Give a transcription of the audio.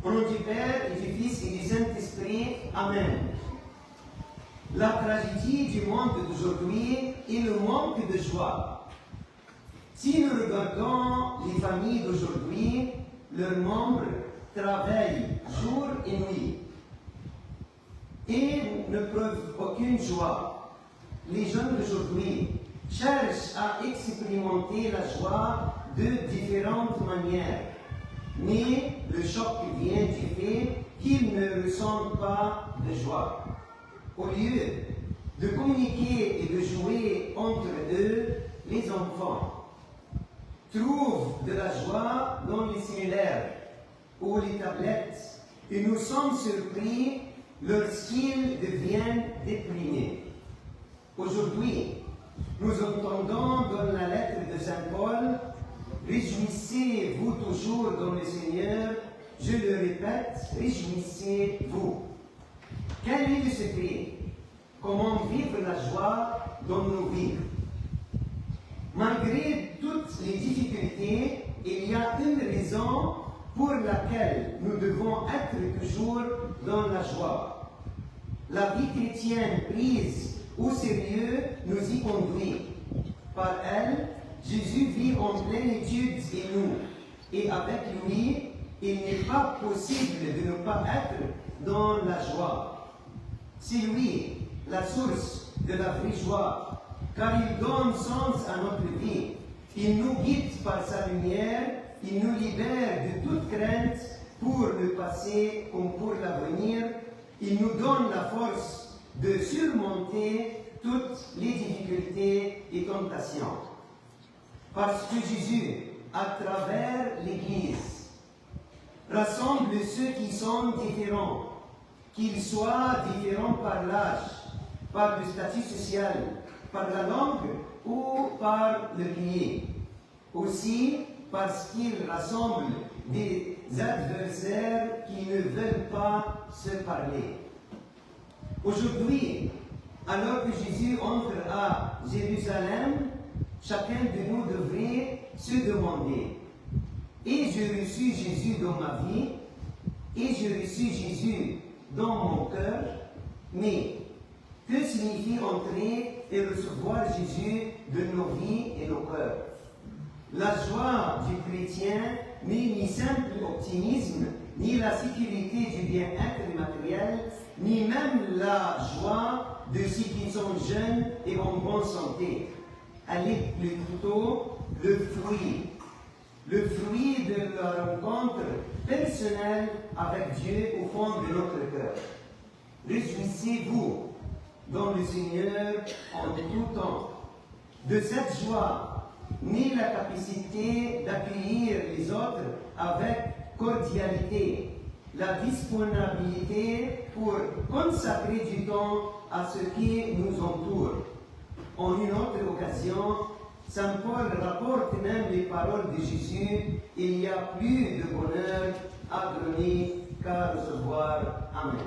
Au nom du Père et du Fils et du Saint-Esprit. Amen. La tragédie du monde d'aujourd'hui est le manque de joie. Si nous regardons les familles d'aujourd'hui, leurs membres travaillent jour et nuit et ne peuvent aucune joie. Les jeunes d'aujourd'hui cherchent à expérimenter la joie de différentes manières. Mais le choc vient du fait qu'ils ne ressentent pas de joie. Au lieu de communiquer et de jouer entre eux, les enfants trouvent de la joie dans les cellulaires ou les tablettes et nous sommes surpris lorsqu'ils deviennent déprimés. Aujourd'hui, nous entendons dans la lettre de Saint Paul: réjouissez-vous toujours dans le Seigneur, je le répète, réjouissez-vous. Quel est le secret? Comment vivre la joie dans nos vies? Malgré toutes les difficultés, il y a une raison pour laquelle nous devons être toujours dans la joie. La vie chrétienne prise au sérieux nous y conduit. Par elle, Jésus vit en plénitude en nous, et avec lui, il n'est pas possible de ne pas être dans la joie. C'est lui, la source de la vraie joie, car il donne sens à notre vie. Il nous guide par sa lumière, il nous libère de toute crainte pour le passé comme pour l'avenir. Il nous donne la force de surmonter toutes les difficultés et tentations. Parce que Jésus, à travers l'Église, rassemble ceux qui sont différents, qu'ils soient différents par l'âge, par le statut social, par la langue ou par le pays. Aussi parce qu'il rassemble des adversaires qui ne veulent pas se parler. Aujourd'hui, alors que Jésus entre à Jérusalem, chacun de nous devrait se demander: ai-je reçu Jésus dans ma vie? Ai-je reçu Jésus dans mon cœur? Mais que signifie entrer et recevoir Jésus de nos vies et nos cœurs? La joie du chrétien n'est ni simple optimisme, ni la sécurité du bien-être matériel, ni même la joie de ceux qui sont jeunes et en bonne santé. Elle est plutôt le fruit de la rencontre personnelle avec Dieu au fond de notre cœur. Réjouissez-vous dans le Seigneur en tout temps. De cette joie naît la capacité d'accueillir les autres avec cordialité, la disponibilité pour consacrer du temps à ce qui nous entoure. En une autre occasion, Saint Paul rapporte même les paroles de Jésus: il y a plus de bonheur à donner qu'à recevoir. Amen.